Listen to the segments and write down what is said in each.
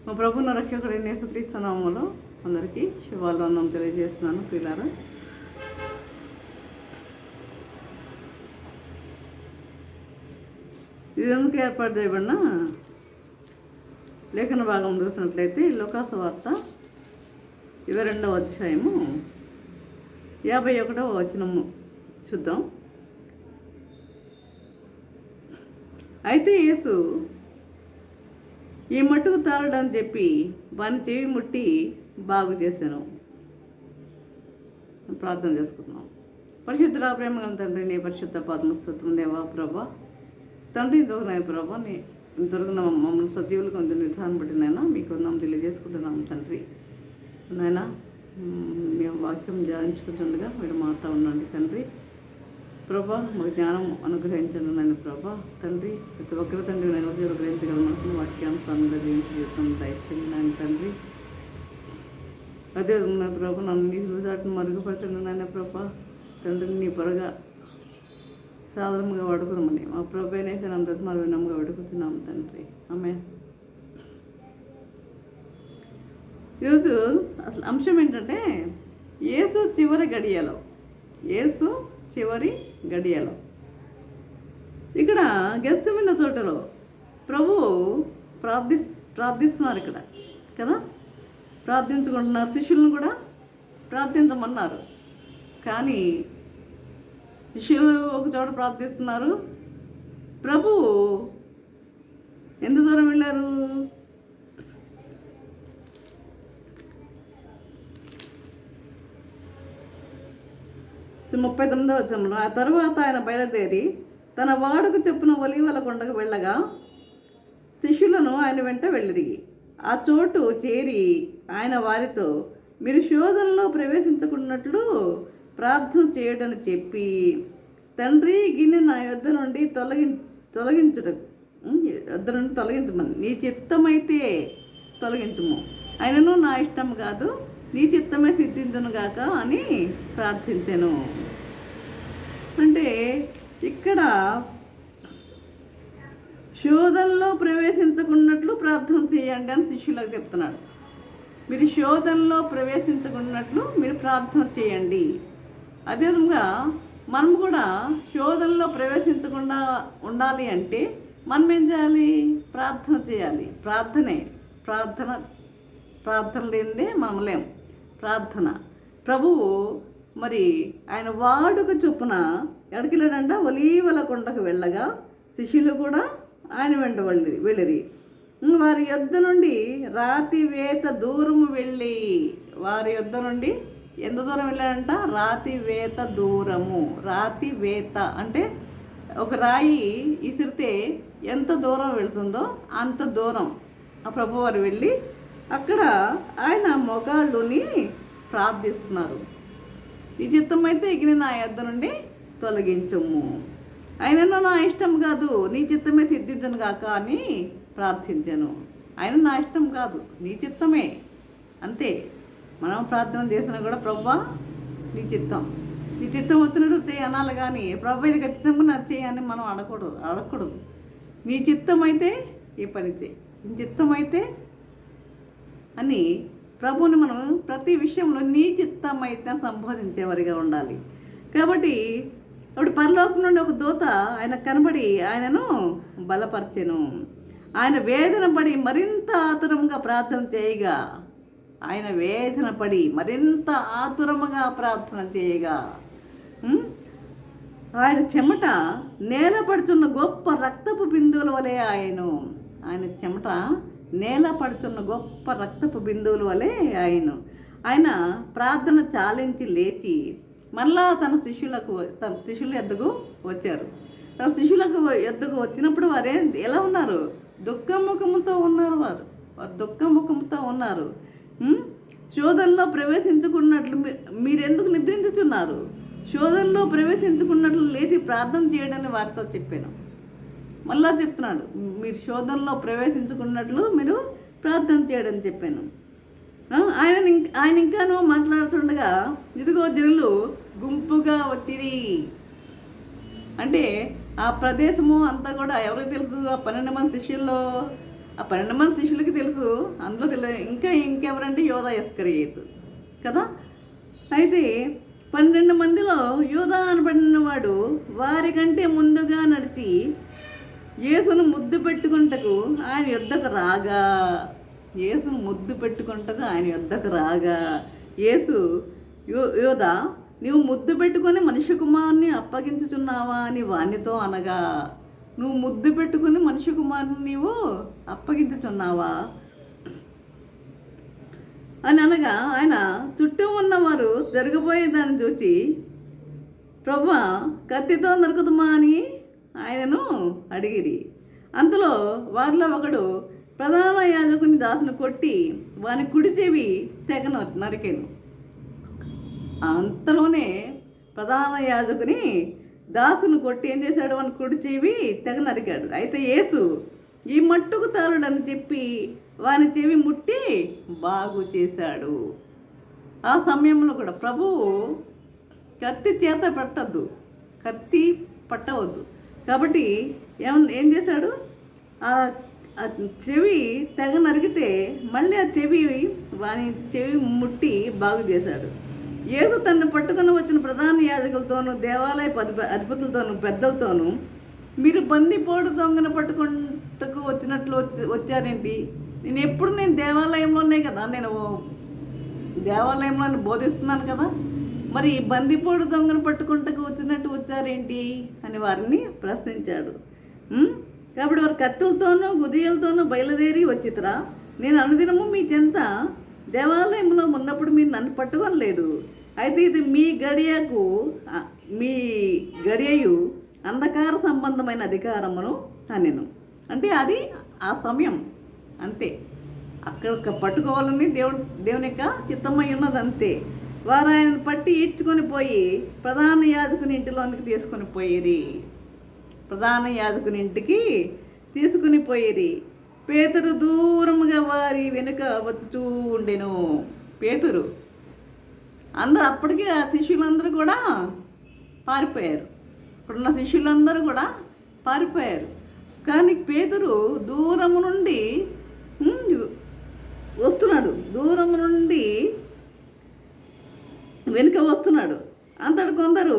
మా ప్రభువున రక్షకుడైన యేసుక్రీస్తు నామములో అందరికీ శుభాలు తెలియజేస్తున్నాను. ప్రియులారా, ఇది ఎందుకు ఏర్పాటు చేయబడిన లేఖన భాగం చూసినట్లయితే లోకాసు వార్త 22వ అధ్యాయము 51వ వచనము చూద్దాం. అయితే యేసు ఈ మట్టుకు తాళడని చెప్పి వాని చెవి ముట్టి బాగు చేశాను. ప్రార్థన చేసుకుంటున్నాం. పరిశుద్ధ ప్రేమ గల తండ్రి, నీ పరిశుద్ధ పాదమస్తత్వం దేవా ప్రభా తండ్రి, ఇంతవరకు ప్రభా ఇంతవరకు మమ్మల్ని సజీవులు కొంచెం విధానం బట్టి నైనా మీకు తెలియజేసుకుంటున్నాము తండ్రి. నైనా మేము వాక్యం ధ్యానించుకుంటుండగా మీరు మాతో ఉండండి తండ్రి. ప్రభా మాకు జ్ఞానం అనుగ్రహించండి నాయన ప్రభా తండ్రి. ప్రతి ఒక్కరి తండ్రి నేను గ్రహించగల మనసును వాక్యానుసారంగా జీవించి జీవితం దయచేయండి నాయన తండ్రి. అదే ప్రభా నన్ను నీ చాటును మరుగుపరచండి నాయన ప్రభా తండ్రిని నీ పొరగా సాధారణంగా వాడుకున్నామని మా ప్రభు అయితే నమ్మ బ్రతమాలు వినమ్గా వాడుకుంటున్నాము తండ్రి. ఆమె ఈరోజు అసలు అంశం ఏంటంటే యేసు చివరి గడియలో ఇక్కడ గెత్సేమనే తోటలో ప్రభు ప్రార్థిస్తున్నారు ఇక్కడ కదా, ప్రార్థించుకుంటున్నారు. శిష్యులను కూడా ప్రార్థించమన్నారు. కానీ శిష్యులు ఒక చోట ప్రార్థిస్తున్నారు. ప్రభు ఎంత దూరం వెళ్ళారు? 39వ వచనంలో, ఆ తరువాత ఆయన బయలుదేరి తన వాడుకు చెప్పున ఒలీవల కొండకు వెళ్ళగా శిష్యులను ఆయన వెంట వెళ్ళిరి. ఆ చోటు చేరి ఆయన వారితో, మీరు శోధనలో ప్రవేశించుకున్నట్లు ప్రార్థన చేయడని చెప్పి, తండ్రి గిన్నె నా యొద్ద నుండి తొలగించమని నీ చిత్తమైతే తొలగించుము, ఆయనను నా ఇష్టం కాదు నీ చిత్తమే సిద్ధించును గాక అని ప్రార్థించాను. అంటే ఇక్కడ శోధనలో ప్రవేశించకున్నట్లు ప్రార్థన చేయండి అని శిష్యులకు చెప్తున్నాడు. మీరు శోధనలో ప్రవేశించకున్నట్లు మీరు ప్రార్థన చేయండి. అదేవిధంగా మనం కూడా శోధనలో ప్రవేశించకుండా ఉండాలి అంటే మనం ఏం చేయాలి? ప్రార్థన చేయాలి. ప్రార్థన లేనిదే మనం లేం. ప్రార్థన. ప్రభువు మరి ఆయన వాడుక చొప్పున ఎక్కడికి వెళ్ళాడంట? ఒలీవల కొండకు వెళ్ళగా శిష్యులు కూడా ఆయన వెంట వెళ్ళిరి. వారి యొద్ద నుండి రాతివేత దూరము వెళ్ళి, వారి యొద్ద నుండి ఎంత దూరం వెళ్ళాడంట? రాతివేత దూరము. రాతివేత అంటే ఒక రాయి ఇసిరితే ఎంత దూరం వెళుతుందో అంత దూరం ఆ ప్రభు వారు వెళ్ళి అక్కడ ఆయన మొగాళ్ళుని ప్రార్థిస్తున్నారు. ఈ చిత్తమైతే ఇక నా యొద్ద నుండి తొలగించము, ఆయనను నా ఇష్టం కాదు నీ చిత్తమే సిద్ధించను కాక అని ప్రార్థించాను. ఆయన నా ఇష్టం కాదు నీ చిత్తమే, అంతే. మనం ప్రార్థన చేసినా కూడా ప్రభా నీ చిత్తం వచ్చినట్టు చేయి అనాలి. కానీ ప్రభా ఇది ఖచ్చితంగా నాకు చేయని మనం అడగకూడదు. నీ చిత్తం అయితే ఈ పని చేయి, నీ చిత్తం అయితే అని ప్రభువుని మనం ప్రతి విషయంలో నీ చిత్తం అయితే సంబోధించేవారిగా ఉండాలి. కాబట్టి అప్పుడు పరలోకం నుండి ఒక దూత ఆయన కనబడి ఆయనను బలపరిచెను. ఆయన వేదన పడి మరింత ఆతురంగా ప్రార్థన చేయగా, ఆయన చెమట నేలపడుచున్న గొప్ప రక్తపు బిందువుల వలె ఆయన ప్రార్థన చాలించి లేచి మళ్ళా తన శిష్యుల ఎద్దకు వచ్చారు. తన శిష్యులకు ఎద్దకు వచ్చినప్పుడు వారు ఎలా ఉన్నారు? దుఃఖముఖముతో ఉన్నారు. వారు దుఃఖముఖంతో ఉన్నారు. శోధనలో ప్రవేశించుకున్నట్లు మీరెందుకు నిద్రించుచున్నారు? శోధనలో ప్రవేశించుకున్నట్లు లేచి ప్రార్థన చేయడాన్ని వారితో చెప్పాను. మళ్ళా చెప్తున్నాడు, మీరు శోధనలో ప్రవేశించుకున్నట్లు మీరు ప్రార్థన చేయడని చెప్పాను. ఆయన ఇంకాను మాట్లాడుతుండగా, ఇదిగో జనులు గుంపుగా వచ్చిరి. అంటే ఆ ప్రదేశము అంతా కూడా ఎవరికి తెలుసు? ఆ 12 మంది శిష్యుల్లో ఆ 12 మంది శిష్యులకి తెలుసు, అందులో ఇంకెవరంటే యోధా ఇస్కరియోతు కదా. అయితే 12 మందిలో యోధా అనబడిన వాడు వారికంటే ముందుగా నడిచి యేసును ముద్దు పెట్టుకుంటకు ఆయన యొద్దకు రాగా, యేసును ముద్దు పెట్టుకుంటకు ఆయన యొద్దకు రాగా, యేసు యోధా నీవు ముద్దు పెట్టుకొని మనుష్య కుమారుని అప్పగించుచున్నావా అని వానితో అనగా, నువ్వు ముద్దు పెట్టుకుని మనుష్య కుమారుని నీవు అప్పగించుచున్నావా అని అనగా, ఆయన చుట్టూ ఉన్నవారు జరగబోయేదాన్ని చూచి ప్రభువా కత్తితో నరుకుదుమా అని ఆయనను అడిగిరి. అంతలో వారిలో ఒకడు ప్రధాన యాజకుని దాసును కొట్టి వాని కుడి చెవి తెగ నరికెను. అంతలోనే ప్రధాన యాజకుని దాసును కొట్టి ఏం చేశాడు, వాని కుడి చెవి తెగ నరికాడు. అయితే యేసు ఈ మట్టుకు తాలుడని చెప్పి వాని చెవి ముట్టి బాగు చేశాడు. ఆ సమయంలో కూడా ప్రభువు కత్తి చేత పట్టద్దు, కత్తి పట్టవద్దు కాబట్టి ఏం చేశాడు, ఆ చెవి తెగ నరికితే మళ్ళీ ఆ వాని చెవి ముట్టి బాగు చేశాడు. యేసు తనను పట్టుకొని వచ్చిన ప్రధాన యాజకులతోనూ దేవాలయ అధిపతులతోనూ పెద్దలతోనూ మీరు బందిపోటు దొంగను పట్టుకుంటూ వచ్చారేంటి? నేను దేవాలయంలోనే కదా, నేను దేవాలయంలో బోధిస్తున్నాను కదా, మరి బందిపోటు దొంగను పట్టుకుంటూ వచ్చారేంటి అని వారిని ప్రశ్నించాడు. కాబట్టి వారు కత్తులతోనూ గుదియలతోనూ బయలుదేరి వచ్చితరా? నేను అనుదినము మీ చెంత దేవాలయంలో ఉన్నప్పుడు మీరు నన్ను పట్టుకోలేదు. అయితే ఇది మీ గడియయు అంధకార సంబంధమైన అధికారమును అనెను. అంటే అది ఆ సమయం అంతే, అక్కడ పట్టుకోవాలని దేవుని యొక్క చిత్తమై ఉన్నది అంతే. వారు ఆయనను పట్టి ఈడ్చుకొని పోయి ప్రధాన యాజకుని ఇంటిలోనికి తీసుకొని పోయిరి. ప్రధాన యాజకుని ఇంటికి తీసుకుని పోయిరి. పేతురు దూరముగా వారి వెనుక వచ్చుతూ ఉండెను. పేతురు అందరూ అప్పటికే ఆ శిష్యులందరూ కూడా పారిపోయారు. ఇప్పుడున్న శిష్యులందరూ కూడా పారిపోయారు. కానీ పేతురు దూరము నుండి వస్తున్నాడు, దూరము నుండి వెనుక వస్తున్నాడు. అంతటి కొందరు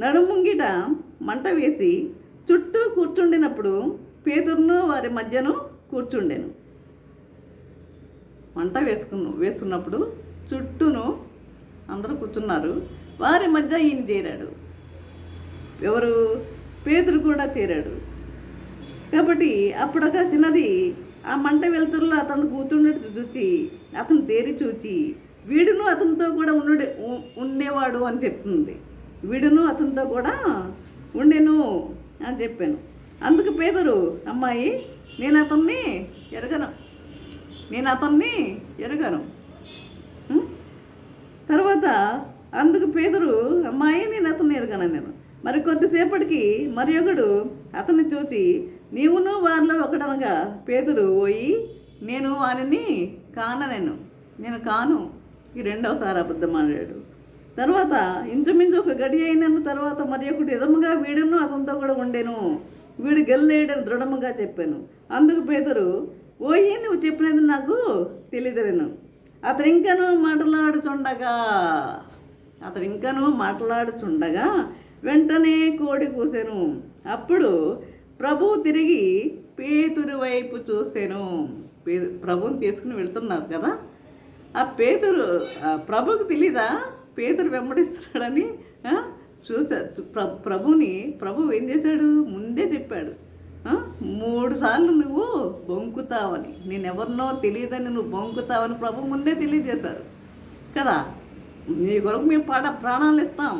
నడుముంగిట మంట వేసి చుట్టూ కూర్చుండినప్పుడు పేతురును వారి మధ్యను కూర్చుండెను. మంట వేసుకున్నప్పుడు చుట్టూను అందరూ కూర్చున్నారు. వారి మధ్య ఈయన చేరాడు. ఎవరు? పేతురు కూడా చేరాడు. కాబట్టి అప్పుడు ఒక చిన్నది ఆ మంట వెలుతురులో అతను కూర్చుండేట్టు చూచి అతను తేరి చూచి వీడును అతనితో కూడా ఉండేవాడు అని చెప్తుంది. వీడును అతనితో కూడా ఉండెను అని చెప్పాను. అందుకు పేతురు, అమ్మాయి నేను అతన్ని ఎరగను. తర్వాత అందుకు పేతురు, అమ్మాయి నేను అతన్ని ఎరగను నేను. మరి కొద్దిసేపటికి మరి ఒకడు అతన్ని చూచి నీవును వారిలో ఒకడనగా పేతురు పోయి నేను వారిని నేను కాను ఈ రెండవసారి అబద్ధం ఆడాడు. తర్వాత ఇంచుమించు ఒక గడి అయిన తర్వాత మరి ఒకటి ఎదముగా వీడును అతనితో కూడా ఉండేను, వీడు గెల్లేయడని దృఢముగా చెప్పాను. అందుకు పేతురు, ఓయి నువ్వు చెప్పినది నాకు తెలియదరేను. అతను ఇంకనూ మాట్లాడుచుండగా వెంటనే కోడి కూసెను. అప్పుడు ప్రభువు తిరిగి పేతురు వైపు చూసాను. ప్రభువుని తీసుకుని వెళ్తున్నారు కదా, ఆ పేతురు ప్రభువుకి తెలీదా పేతురు వెంబడిస్తున్నాడని? ప్రభువు ఏం చేశాడు? ముందే చెప్పాడు, 3 సార్లు నువ్వు బొంకుతావని, నేనెవరినో తెలియదని నువ్వు బొంకుతావని ప్రభు ముందే తెలియజేశారు కదా. నీ కొరకు మేము ప్రాణాలు ఇస్తాం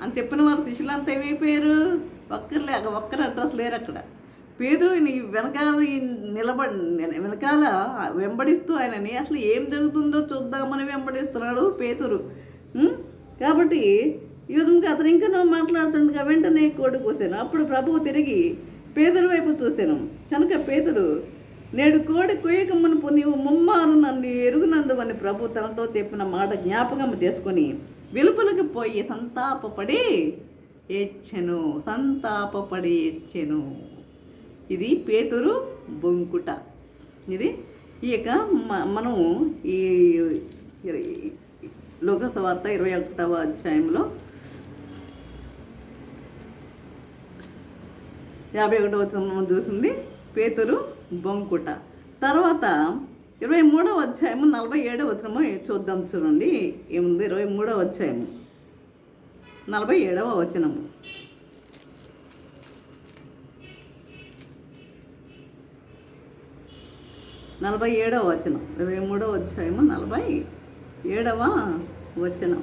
అని చెప్పిన వారు శిష్యులంతా ఏమైపోయారు? ఒక్కరు అడ్రస్ లేరు అక్కడ. పేతురు వెనకాల వెంబడిస్తూ ఆయనని అసలు ఏం జరుగుతుందో చూద్దామని వెంబడిస్తున్నాడు పేతురు. కాబట్టి యూదంకి అతను ఇంకా మాట్లాడుతుండగా వెంటనే కోడి కూసాను. అప్పుడు ప్రభువు తిరిగి పేతురు వైపు చూశాను. కనుక పేతురు, నేడు కోడి కొయ్యక మునుపు నీవు ముమ్మారు నన్ను ఎరుగునందువని ప్రభు తనతో చెప్పిన మాట జ్ఞాపకం చేసుకొని వెలుపలికి పోయి సంతాపపడి ఏడ్చెను. ఇది పేతురు బొంకుట. ఇది ఈ యొక్క మనము ఈ లోకసువార్త 21వ అధ్యాయంలో 51వ వచనం చూసింది పేతురు బొంకుట. తర్వాత 23వ అధ్యాయము 47వ వచనము చూద్దాం. చూడండి ఏముంది. 23వ అధ్యాయము 47వ వచనము. నలభై 47వ వచనం. 23వ అధ్యాయము 47వ వచనం.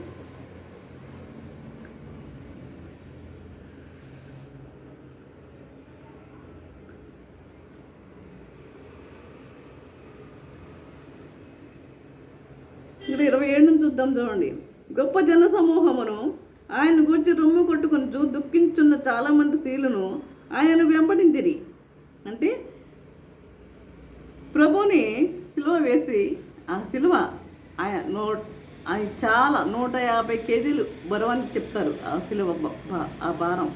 ఇక్కడ 27 నుంచి చూద్దాం. చూడండి. గొప్ప జన సమూహమును ఆయన గూర్చి రొమ్ము కొట్టుకుని దుఃఖించున్న చాలామంది స్త్రీలను ఆయన వెంబడించిరి. అంటే ప్రభుని సిలువ వేసి ఆ సిలువ ఆయన చాలా 150 కేజీలు బరువని చెప్తారు. ఆ సిలువ ఆ భారం,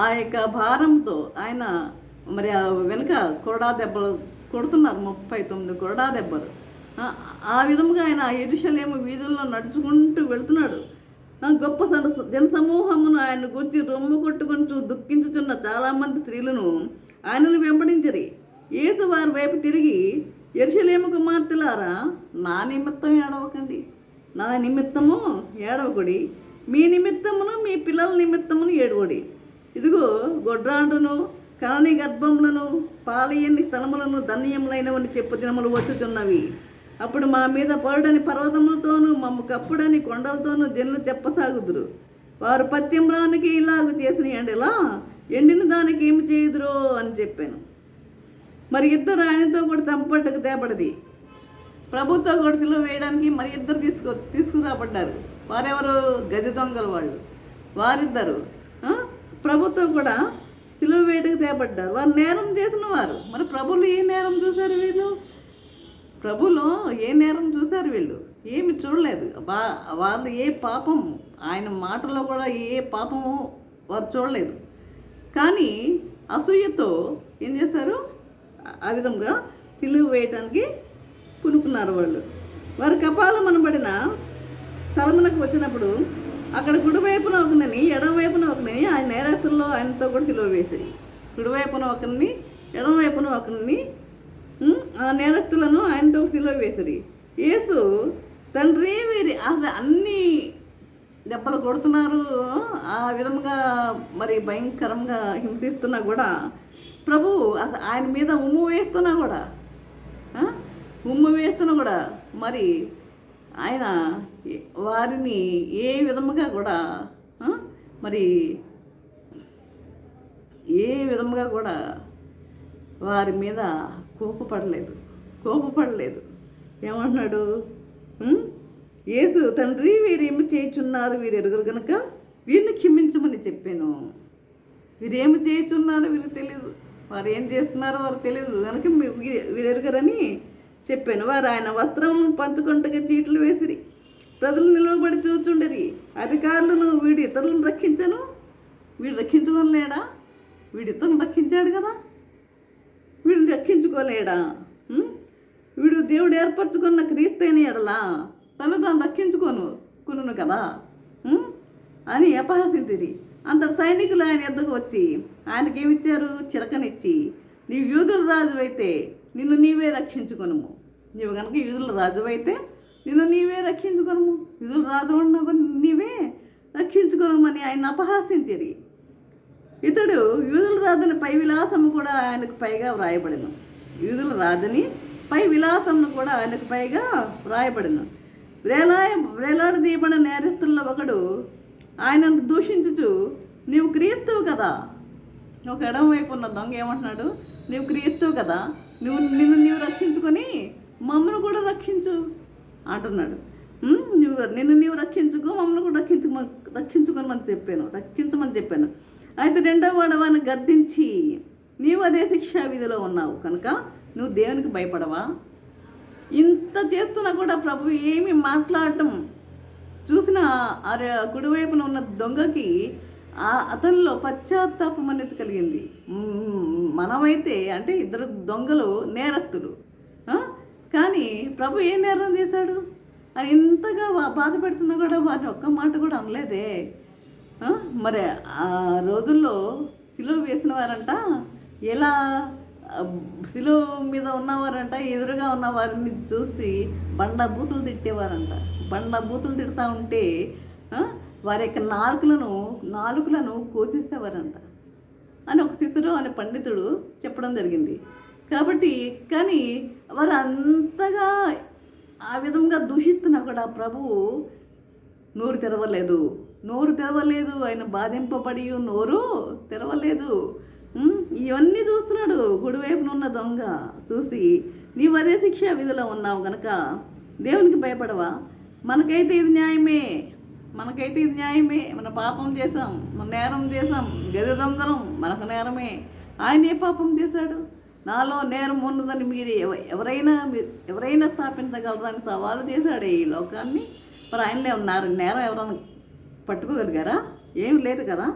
ఆ యొక్క భారంతో ఆయన మరి ఆ వెనుక కొరడా దెబ్బలు కొడుతున్నారు. 39 కొరడా దెబ్బలు. ఆ విధముగా ఆయన యెరూషలేము వీధుల్లో నడుచుకుంటూ వెళ్తున్నాడు. గొప్ప జనసమూహమును ఆయన గురించి రొమ్ము కొట్టుకుంటూ దుఃఖించుతున్న చాలామంది స్త్రీలను ఆయనను వెంబడించరి. యేసు వారి వైపు తిరిగి, యెరూషలేము కుమార్తెలారా, నా నిమిత్తం ఏడవకండి, నా నిమిత్తము ఏడవకుడి, మీ నిమిత్తమును మీ పిల్లల నిమిత్తమును ఏడవడి. ఇదిగో గొడ్రాండును కనని గర్భములను పాలయని స్థలములను ధన్యములైనవని చెప్పు దినములు వచ్చుచున్నవి. అప్పుడు మా మీద పరుడని పర్వతములతోనూ మమ్ము కప్పుడని కొండలతోనూ జనులు చెప్పసాగుదురు. వారు పత్యమ్రానికి ఇలాగు చేసిన ఎండలా ఎండిన దానికి ఏమి చేయుదురో అని చెప్పాను. మరి ఇద్దరు ఆయనతో కూడా చంపట్టుకు తేపడది. ప్రభుత్వం కూడా సిలువ వేయడానికి మరి ఇద్దరు తీసుకురాబడ్డారు. వారెవరు? గజ దొంగలు వాళ్ళు. వారిద్దరు ప్రభుత్వం కూడా సిలువ వేయడానికి తేపడ్డారు. వారు నేరం చేసిన వారు. మరి ప్రభులు ఏ నేరం చూశారు వీళ్ళు? ప్రభులో ఏ నేరం చూశారు వీళ్ళు? ఏమి చూడలేదు. వాళ్ళు ఏ పాపం, ఆయన మాటల్లో కూడా ఏ పాపము వారు చూడలేదు. కానీ అసూయతో ఏం చేశారు? ఆ విధంగా సిలువ వేయటానికి పునుకున్నారు వాళ్ళు. వారి కపాలం అనబడిన స్థలమునకు వచ్చినప్పుడు అక్కడ కుడివైపున ఒకరిని ఎడమవైపున ఒకరిని ఆయన నేరస్తుల్లో ఆయనతో కూడా సిలువ వేసారు. కుడివైపున ఒకరిని ఎడమవైపున ఒకరిని ఆ నేరస్తులను ఆయనతో సిలువ వేసారు. యేసు తండ్రి వీరి అసలు అన్ని దెబ్బలు కొడుతున్నారు, ఆ విధంగా మరి భయంకరంగా హింసిస్తున్నా కూడా ప్రభు అసలు ఆయన మీద ఉమ్ము వేస్తున్నా కూడా మరి ఆయన వారిని ఏ విధముగా కూడా మరి ఏ విధముగా కూడా వారి మీద కోపపడలేదు. ఏమంటున్నాడు? యేసు తండ్రి వీరేమి చేయుచున్నారు, వీరు ఎరుగురు కనుక వీరిని క్షమించమని చెప్పాను. వీరేమి చేయుచున్నారు వీరికి తెలియదు, వారు ఏం చేస్తున్నారో వారు తెలియదు కనుక వీరు ఎరుగరని చెప్పాను. వారు ఆయన వస్త్రం పంచుకుంటగా చీట్లు వేసిరి. ప్రజలు నిలవబడి చూచుండరి. అధికారులను వీడు ఇతరులను రక్షించను, వీడు రక్షించుకోలేడా? వీడు ఇతరులను రక్షించాడు కదా, వీడిని రక్షించుకోలేడా? వీడు దేవుడు ఏర్పరచుకున్న క్రీస్తైన ఎడలా తను తాను రక్షించుకొను కదా అని అపహసించిరి. అంత సైనికులు ఆయన ఎద్దకు వచ్చి ఆయనకి ఏమిచ్చారు? చిరకనిచ్చి, నీవు యూదుల రాజు అయితే నిన్ను నీవే రక్షించుకొనుము. నీవు కనుక యూదుల రాజు అయితే నిన్ను నీవే రక్షించుకొనుము, యూదుల రాజు ఉండవు నీవే రక్షించుకొనుమని ఆయన అపహాసించిరి. ఇతడు యూదుల రాజుని పై విలాసము కూడా ఆయనకు పైగా వ్రాయబడిను. యూదుల రాజుని పై విలాసమును కూడా ఆయనకు పైగా వ్రాయబడిను. వేలాడదీయబడిన నేరస్తుల్లో ఒకడు ఆయనను దూషించుచు, నీవు క్రీస్తువు కదా. ఒక ఎడమ వైపు ఉన్న దొంగ ఏమంటున్నాడు? నీవు క్రీస్తువు కదా, నిన్ను రక్షించుకొని మమ్మల్ని కూడా రక్షించు అంటున్నాడు. నీవు రక్షించుకో, మమ్మల్ని కూడా రక్షించమని చెప్పాను. అయితే రెండవ వాడు వాడిని గద్దించి, నీవు అదే శిక్షా విధిలో ఉన్నావు కనుక నువ్వు దేవునికి భయపడవా? ఇంత చేస్తున్నా కూడా ప్రభు ఏమి మాట్లాడటం చూసిన కుడివైపున ఉన్న దొంగకి అతనిలో పశ్చాత్తాపం అనేది కలిగింది. మనమైతే అంటే ఇద్దరు దొంగలు నేరస్తులు, ఆ? కానీ ప్రభు ఏ నేరం చేశాడు? అని ఇంతగా బాధ పెడుతున్నా కూడా వారిని ఒక్క మాట కూడా అనలేదే. ఆ? మరి ఆ రోజుల్లో సిలువ వేసిన వారంట ఎలా సిలువ మీద ఉన్నవారంట ఎదురుగా ఉన్న వారిని చూసి బండ బూతులు తిట్టేవారంట. బండ బూతులు తిడతా ఉంటే వారి యొక్క నాలుకలను కోసేసేవారంట అని ఒక శిశురు అనే పండితుడు చెప్పడం జరిగింది. కాబట్టి కానీ వారు అంతగా ఆ విధంగా దూషిస్తున్నా కూడా ప్రభువు నోరు తెరవలేదు. ఆయన బాధింపబడి నోరు తెరవలేదు. ఇవన్నీ చూస్తున్నాడు కుడివైపున ఉన్న దొంగ. చూసి నీవు అదే శిక్షా విధిలో ఉన్నావు గనక దేవునికి భయపడవా? మనకైతే ఇది న్యాయమే. మన పాపం చేసాం, మన నేరం చేసాం, గది దొంగలం, మనకు నేరమే. ఆయన ఏ పాపం చేశాడు? నాలో నేరం ఉన్నదని మీరు ఎవరైనా స్థాపించగలరని సవాలు చేశాడు ఈ లోకాన్ని. మరి ఆయనలే ఉన్నారు. నేరం ఎవరైనా పట్టుకోగలిగారా? ఏం లేదు కదా.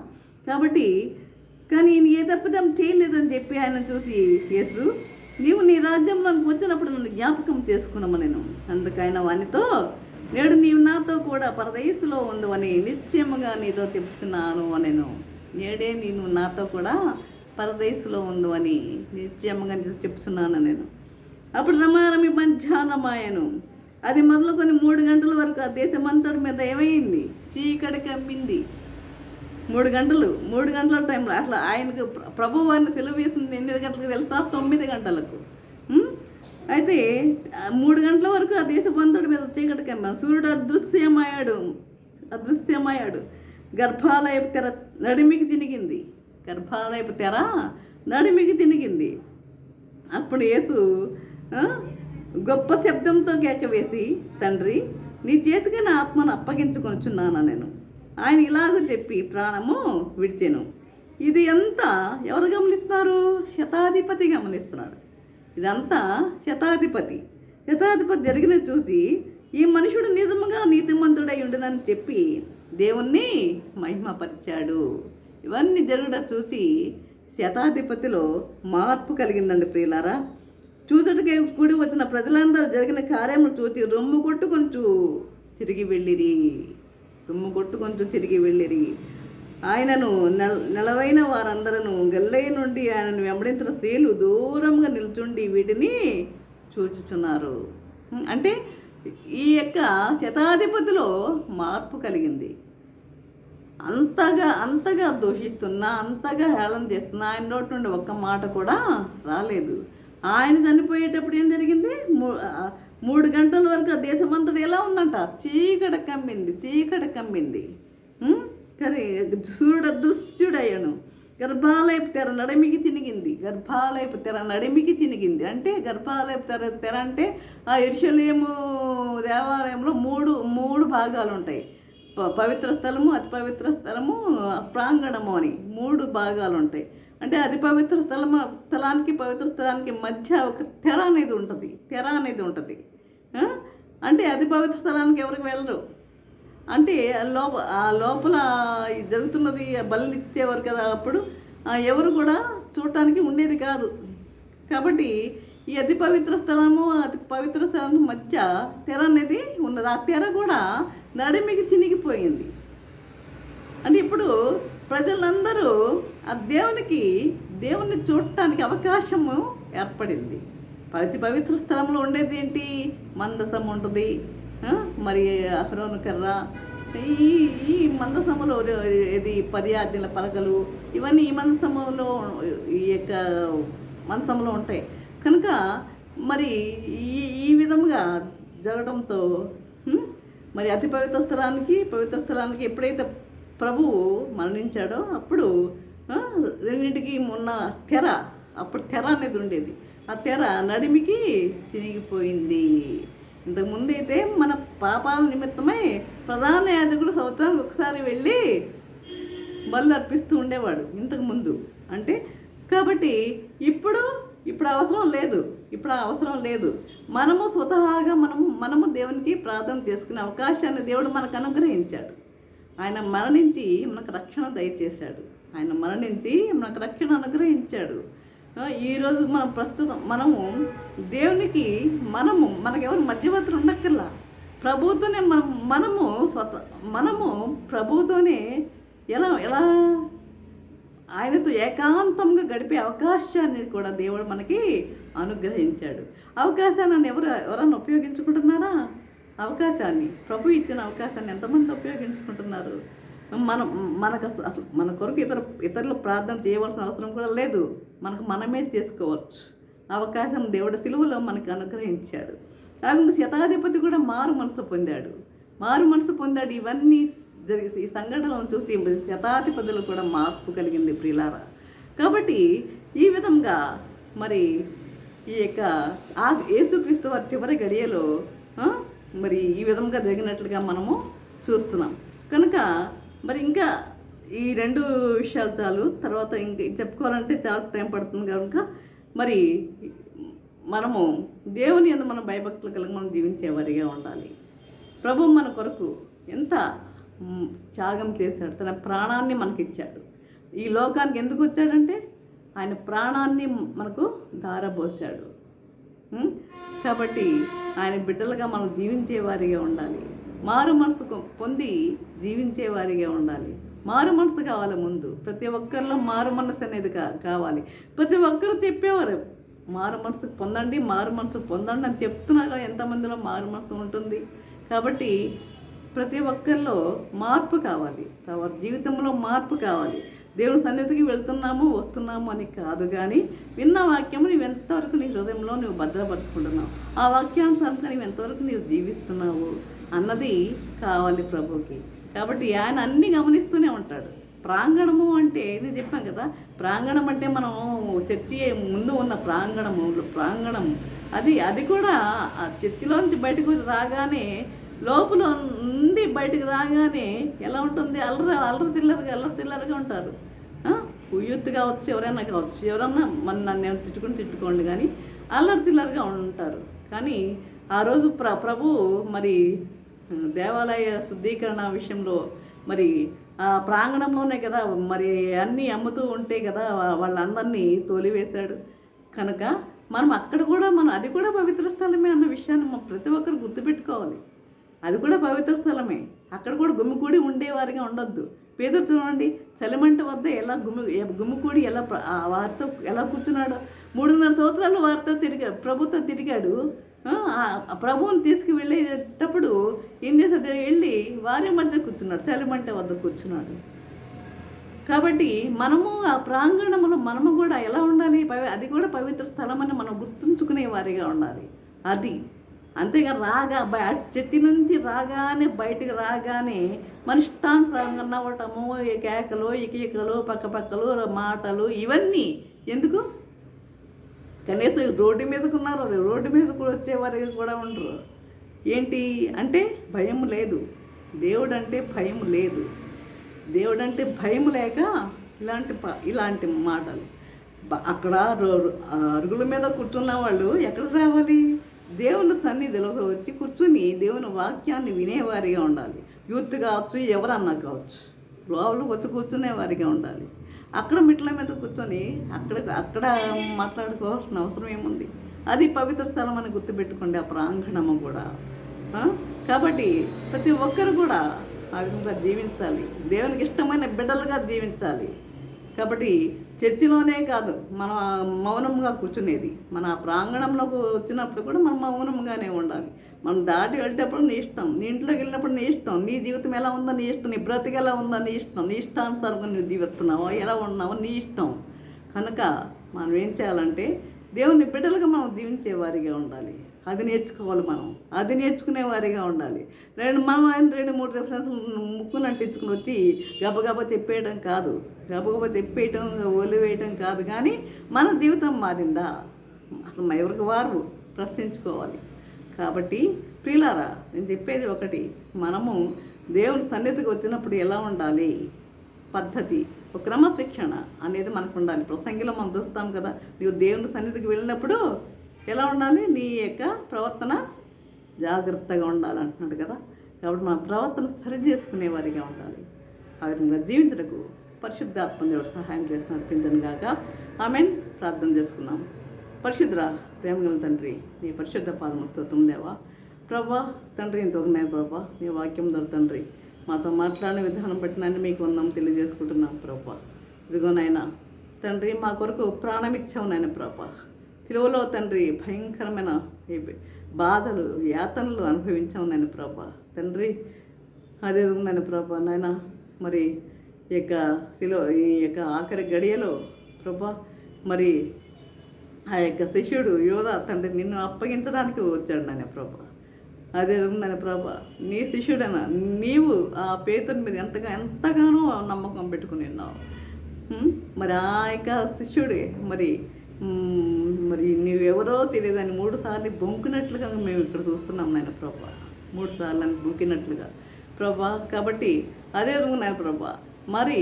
కాబట్టి కానీ ఈయన ఏ తప్పిదం చేయలేదని చెప్పి ఆయన చూసి యేసు నీవు నీ రాజ్యంలోనికి వచ్చినప్పుడు నన్ను జ్ఞాపకం చేసుకున్నాము నేను. అందుకైనా వానితో నేడు నీవు నాతో కూడా పరదేశంలో ఉందని నిశ్చయముగా నీతో చెప్తున్నాను అనెను. నేడే నేను నాతో కూడా పరదేశంలో ఉందని నిశ్చయముగా నీతో చెప్తున్నాను నేను. అప్పుడు రమారమి మధ్యాహ్నమాయను. అది మొదలుకొని 3 గంటల వరకు ఆ దేశమంతటి మీద ఏమైంది? చీకటి కమ్మింది. 3 గంటల టైంలో అట్లా ఆయనకు ప్రభు వారిని సెలవు వేసింది ఎన్ని గంటలకు తెలుసా? 9 గంటలకు. అయితే 3 గంటల వరకు ఆ దేశమంతటి మీద చీకటి కమ్మాను. సూర్యుడు అదృశ్యమయ్యాడు. గర్భాలయపు తెర నడిమికి తినిగింది. అప్పుడు యేసు గొప్ప శబ్దంతో కేక వేసి, తండ్రి నీ చేతికి నా ఆత్మను అప్పగించుకొనుచున్నాను నేను. ఆయన ఇలాగ చెప్పి ప్రాణము విడిచెను. ఇది అంతా ఎవరు గమనిస్తున్నారు? శతాధిపతి గమనిస్తున్నాడు. ఇదంతా శతాధిపతి జరిగిన చూసి ఈ మనుషుడు నిజముగా నీతిమంతుడై ఉండునని చెప్పి దేవుణ్ణి మహిమపరిచాడు. ఇవన్నీ జరుగుట చూసి శతాధిపతిలో మార్పు కలిగిందండి ప్రియులారా. చూచుటకే కూడి వచ్చిన ప్రజలందరూ జరిగిన కార్యములు చూసి రొమ్ము కొట్టుకొంచు తిరిగి వెళ్ళిరి. ఆయనను నెలవైన వారందరూ గల్లయ్య నుండి ఆయనను వెంబడించిన స్త్రీలు దూరంగా నిల్చుండి వీటిని చూచుచున్నారు. అంటే ఈ యొక్క శతాధిపతిలో మార్పు కలిగింది. అంతగా దూషిస్తున్నా, అంతగా హేళన చేస్తున్నా ఆయన నోటి నుండి ఒక్క మాట కూడా రాలేదు. ఆయన చనిపోయేటప్పుడు ఏం జరిగింది? 3 గంటల వరకు ఆ దేశమంతటి ఎలా ఉందంట? చీకటి కమ్మింది. కానీ సూర్యుడు అదృశ్యుడయ్యాను. గర్భాలయపు తెర నడిమికి తినిగింది. అంటే గర్భాలయపు తెర అంటే ఆ యెరూషలేము దేవాలయంలో మూడు భాగాలు ఉంటాయి. పవిత్ర స్థలము, అతి పవిత్ర స్థలము, ప్రాంగణము అని 3 భాగాలు ఉంటాయి. అంటే అతి పవిత్ర స్థలానికి పవిత్ర స్థలానికి మధ్య ఒక తెర అనేది ఉంటుంది. అంటే అతి పవిత్ర స్థలానికి ఎవరికి వెళ్ళరు. అంటే లోపల జరుగుతున్నది బలు ఇచ్చేవారు కదా, అప్పుడు ఎవరు కూడా చూడటానికి ఉండేది కాదు. కాబట్టి ఈ అతి పవిత్ర స్థలానికి మధ్య తెర అనేది ఉన్నది. ఆ తెర కూడా నడిమికి చినిగిపోయింది. అంటే ఇప్పుడు ప్రజలందరూ ఆ దేవుణ్ణి చూడటానికి అవకాశము ఏర్పడింది. పవిత్ర స్థలంలో ఉండేది ఏంటి? మందసం ఉంటుంది, మరి అహరోను కర్ర, ఈ మందసములో ఇది 10 ఆజ్ఞల పలకలు, ఇవన్నీ ఈ యొక్క మందసంలో ఉంటాయి. కనుక మరి ఈ విధముగా జరగడంతో మరి అతి పవిత్ర స్థలానికి ఎప్పుడైతే ప్రభువు మరణించాడో అప్పుడు రెండింటికి ఉన్న అప్పుడు తెర అనేది ఉండేది. ఆ తెర నడిమికి చినిగిపోయింది. ఇంతకుముందు అయితే మన పాపాల నిమిత్తమై ప్రధాన యాజకుడు సంవత్సరానికి ఒకసారి వెళ్ళి బలు అర్పిస్తూ ఉండేవాడు ఇంతకుముందు. అంటే కాబట్టి ఇప్పుడు అవసరం లేదు. మనము స్వతహాగా మనము దేవునికి ప్రార్థన చేసుకునే అవకాశాన్ని దేవుడు మనకు అనుగ్రహించాడు. ఆయన మరణించి మనకు రక్షణ దయచేశాడు. అనుగ్రహించాడు. ఈరోజు మనం ప్రస్తుతం దేవునికి మనకెవరు మధ్యవర్తులు ఉండక్కర్లా. ప్రభువుతోనే మనము ప్రభువుతోనే ఎలా ఎలా ఆయనతో ఏకాంతంగా గడిపే అవకాశాన్ని కూడా దేవుడు మనకి అనుగ్రహించాడు. అవకాశాన్ని ఎవరన్నా ఉపయోగించుకుంటున్నారా? అవకాశాన్ని, ప్రభు ఇచ్చిన అవకాశాన్ని ఎంతమంది ఉపయోగించుకుంటున్నారు? అసలు మన కొరకు ఇతరులు ప్రార్థన చేయవలసిన అవసరం కూడా లేదు. మనమే చేసుకోవచ్చు. అవకాశం దేవుడు సిలువలో మనకు అనుగ్రహించాడు. అలాగే శతాధిపతి కూడా మారు మనసు పొందాడు. ఇవన్నీ జరిగి ఈ సంఘటనలను చూసి శతాధిపతులు కూడా మార్పు కలిగింది ప్రియులారా. కాబట్టి ఈ విధంగా మరి ఈ యొక్క యేసుక్రీస్తు వారి చివరి గడియలో మరి ఈ విధంగా జరిగినట్లుగా మనము చూస్తున్నాం. కనుక మరి ఇంకా ఈ 2 విషయాలు చాలు. తర్వాత ఇంకా చెప్పుకోవాలంటే చాలా టైం పడుతుంది. కనుక మరి మనము దేవుని యందు మనం భయభక్తులు కలిగి మనం జీవించేవారిగా ఉండాలి. ప్రభు మన కొరకు ఎంత త్యాగం చేశాడు, తన ప్రాణాన్ని మనకిచ్చాడు. ఈ లోకానికి ఎందుకు వచ్చాడంటే ఆయన ప్రాణాన్ని మనకు ధారపోసాడు. కాబట్టి ఆయన బిడ్డలుగా మనం జీవించేవారిగా ఉండాలి. మారు మనసు పొంది జీవించేవారిగా ఉండాలి. మారు మనసు కావాలి. ముందు ప్రతి ఒక్కరిలో మారు మనసు అనేది కావాలి. ప్రతి ఒక్కరు చెప్పేవారు మారు మనసు పొందండి అని చెప్తున్నారా? ఎంతమందిలో మారు మనసు ఉంటుంది? కాబట్టి ప్రతి ఒక్కరిలో మార్పు కావాలి. జీవితంలో మార్పు కావాలి. దేవుని సన్నిధికి వస్తున్నాము అని కాదు, కానీ విన్న వాక్యము నువ్వు ఎంతవరకు నీ హృదయంలో నువ్వు భద్రపరుచుకుంటున్నావు, ఆ వాక్యానుసారంగా నువ్వు ఎంతవరకు నీవు జీవిస్తున్నావు అన్నది కావాలి ప్రభుకి. కాబట్టి ఆయన అన్నీ గమనిస్తూనే ఉంటాడు. ప్రాంగణము అంటే నేను చెప్పాను కదా, ప్రాంగణం అంటే మనం చర్చి ముందు ఉన్న ప్రాంగణం అది కూడా చర్చిలోంచి బయటకు రాగానే లోపల నుండి బయటకు రాగానే ఎలా ఉంటుంది? అల్లరి చిల్లరగా ఉంటారు. యూత్ కావచ్చు, ఎవరైనా కావచ్చు, ఎవరన్నా నన్ను తిట్టుకోండి, కానీ అల్లరి చిల్లరగా ఉంటారు. కానీ ఆ రోజు ప్రభు మరి దేవాలయ శుద్ధీకరణ విషయంలో మరి ఆ ప్రాంగణంలోనే కదా మరి అన్నీ అమ్ముతూ ఉంటే కదా వాళ్ళందరినీ తోలివేశాడు. కనుక మనం అక్కడ కూడా అది కూడా పవిత్ర స్థలమే అన్న విషయాన్ని మనం ప్రతి ఒక్కరు గుర్తుపెట్టుకోవాలి. అది కూడా పవిత్ర స్థలమే. అక్కడ కూడా గుమ్మికూడి ఉండేవారిగా ఉండొద్దు. పేదలు చూడండి, చలిమంట వద్ద ఎలా గుమ్మికూడి వారితో ఎలా కూర్చున్నాడో. 3.5 సంవత్సరాలు వారితో ప్రభుత్వం తిరిగాడు. ప్రభువుని తీసుకువెళ్ళేటప్పుడు ఏం చేశాడు? వెళ్ళి వారి మధ్య కూర్చున్నాడు, చలిమంట వద్ద కూర్చున్నాడు. కాబట్టి మనము ఆ ప్రాంగణంలో మనము కూడా ఎలా ఉండాలి? అది కూడా పవిత్ర స్థలం అని మనం గుర్తుంచుకునే వారిగా ఉండాలి. అది అంతేగా చర్చి నుంచి రాగానే బయటకు రాగానే మన ఇష్టానుసారంగా నవ్వటము, కేకలు, ఇకలు, పక్కలు మాటలు ఇవన్నీ ఎందుకు? కనీసం రోడ్డు మీదకున్నారు, రోడ్డు మీద కూడా వచ్చేవారికి కూడా ఉండరు. ఏంటి అంటే భయం లేదు. దేవుడు అంటే భయం లేదు. దేవుడు అంటే భయం లేక ఇలాంటి మాటలు. అక్కడ అరుగుల మీద కూర్చున్న వాళ్ళు ఎక్కడ రావాలి? దేవుని సన్నిధిలో వచ్చి కూర్చుని దేవుని వాక్యాన్ని వినేవారిగా ఉండాలి. యూత్ కావచ్చు, ఎవరన్నా కావచ్చు, లోపలికి వచ్చి కూర్చునేవారిగా ఉండాలి. అక్కడ మెట్ల మీద కూర్చొని అక్కడ మాట్లాడుకోవాల్సిన అవసరం ఏముంది? అది పవిత్ర స్థలం అని గుర్తుపెట్టుకోండి, ఆ ప్రాంగణము కూడా. కాబట్టి ప్రతి ఒక్కరు కూడా ఆ విధంగా జీవించాలి, దేవునికి ఇష్టమైన బిడ్డలుగా జీవించాలి. కాబట్టి చర్చిలోనే కాదు మనం మౌనంగా కూర్చునేది, మన ప్రాంగణంలోకి వచ్చినప్పుడు కూడా మనం మౌనంగానే ఉండాలి. మనం దాటి వెళ్ళేటప్పుడు నీ ఇష్టం, నీ ఇంట్లోకి వెళ్ళినప్పుడు నీ ఇష్టం, నీ జీవితం ఎలా ఉందో నీ ఇష్టం, నీ బ్రతికి ఎలా ఉందో నీ ఇష్టం, నీ ఇష్టానుసారంగా నువ్వు జీవిస్తున్నావో ఎలా ఉన్నావో నీ ఇష్టం. కనుక మనం ఏం చేయాలంటే దేవుని బిడ్డలుగా మనం జీవించేవారిగా ఉండాలి. అది నేర్చుకోవాలి. అది నేర్చుకునేవారిగా ఉండాలి. 2-3 రెఫరెన్స్లు ముక్కును అంటించుకుని వచ్చి గబగబా చెప్పేయడం కాదు, గబగబా చెప్పేయటం వదిలివేయటం కాదు, కానీ మన జీవితం మారిందా అసలు ఎవరికి వారు ప్రశ్నించుకోవాలి. కాబట్టి ప్రియులారా, నేను చెప్పేది ఒకటి, మనము దేవుని సన్నిధికి వచ్చినప్పుడు ఎలా ఉండాలి, పద్ధతి, ఒక క్రమశిక్షణ అనేది మనకు ఉండాలి. ప్రసంగిలో మనం చూస్తాం కదా, నీవు దేవుని సన్నిధికి వెళ్ళినప్పుడు ఎలా ఉండాలి, నీ యొక్క ప్రవర్తన జాగ్రత్తగా ఉండాలంటున్నాడు కదా. కాబట్టి మన ప్రవర్తన సరి చేసుకునే వారిగా ఉండాలి. ఆ విధంగా జీవించటకు పరిశుద్ధాత్మ దేవుడు సహాయం చేసి నడిపించను గాక. ఆమేన్. ప్రార్థన చేసుకున్నాం. పరిశుద్ర ప్రేమగల తండ్రి, నీ పరిశుద్ధ పాదముతో దేవా ప్రభా తండ్రి ఇంత ఉన్నాయి ప్రభా, నీ వాక్యం ద్వారా తండ్రి మాతో మాట్లాడిన విధానం బట్టి మీకు వందం తెలియజేసుకుంటున్నాం ప్రభా. ఇదిగోనైనా తండ్రి మా కొరకు ప్రాణం ఇచ్చావు నాయన ప్రభా. సిలువలో తండ్రి భయంకరమైన బాధలు యాతనలు అనుభవించావు నాయన ప్రభా తండ్రి. అదే నాయన ప్రభా నాయన మరి ఈ యొక్క ఆఖరి గడియలో ప్రభా మరి ఆ యొక్క శిష్యుడు యోధ తండ్రి నిన్ను అప్పగించడానికి వచ్చాడు నాయన ప్రభా. అదే నాయన ప్రభా, నీ శిష్యుడైనా నీవు ఆ పేతుని మీద ఎంతగానో నమ్మకం పెట్టుకుని ఉన్నావు. మరి ఆ యొక్క శిష్యుడే మరి నువ్వెవరో తెలియదని 3 సార్లు బొంకినట్లుగా మేము ఇక్కడ చూస్తున్నాం నాయన ప్రభా. 3 సార్లు అని బొంకినట్లుగా ప్రభా. కాబట్టి అదే నాయన ప్రభా మరి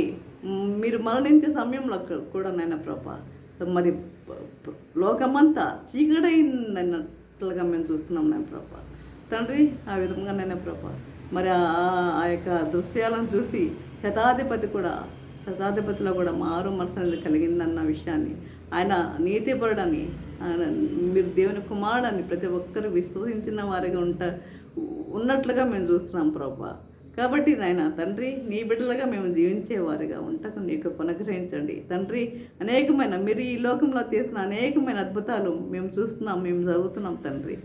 మీరు మరణించే సమయంలో కూడా నాయన ప్రభా మరి లోకమంతా చీకటైందన్నట్లుగా మేము చూస్తున్నాం నాయన ప్రభా తండ్రి. ఆ విధంగా నాయన ప్రభా మరి ఆ యొక్క దృశ్యాలను చూసి శతాధిపతిలో కూడా మారు మనసు అనేది కలిగిందన్న విషయాన్ని, ఆయన నీతిపరుడని, ఆయన మీరు దేవుని కుమారుడని ప్రతి ఒక్కరు విశ్వసించిన వారిగా ఉన్నట్లుగా మేము చూస్తున్నాం ప్రభా. కాబట్టి నాయన తండ్రి నీ బిడ్డలుగా మేము జీవించేవారిగా ఉంటకు నీకు అనుగ్రహించండి తండ్రి. అనేకమైన మీరు ఈ లోకంలో చేసిన అనేకమైన అద్భుతాలు మేము చూస్తున్నాం, మేము చదువుతున్నాం తండ్రి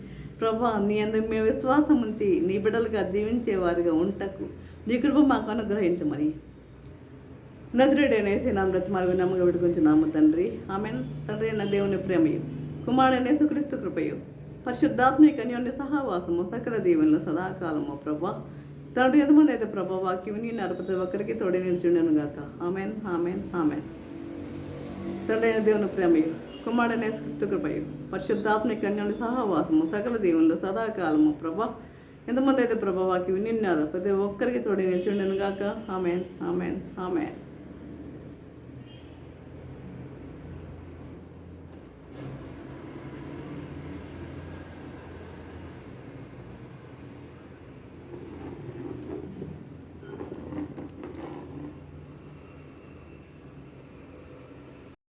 ప్రభా. నీ అందరూ మేము విశ్వాసం ఉంచి నీ బిడ్డలుగా జీవించేవారిగా ఉంటకు నీ కృప మాకు అనుగ్రహించమని నజరేయుడైన నామ బ్రతిమాలు నమ్మగా విడుకొంచున్నాము తండ్రి. ఆమెన్. తండ్రి అయిన దేవుని ప్రేమయు కుమారుడైన యేసుక్రీస్తు కృపయు పరిశుద్ధాత్మిక అన్యోన్య సహవాసము సకల దీవెనలు సదాకాలము ప్రభా తండ్రి ఎంతమంది అయితే ప్రభా వాక్యం నేను ప్రతి ఒక్కరికి తోడే నిలిచిండను గాక. Amen amen amen. తండ్రి అయిన దేవుని ప్రేమయు కుమారుడైన యేసుక్రీస్తు కృపయు పరిశుద్ధాత్మిక అన్యోన్య సహవాసము సకల దీవెనలు సదాకాలము ప్రభా ఎంతమంది అయితే ప్రభా వాక్యం నిన్నారు ప్రతి ఒక్కరికి తోడే నిలిచిండను గాక. Amen amen amen.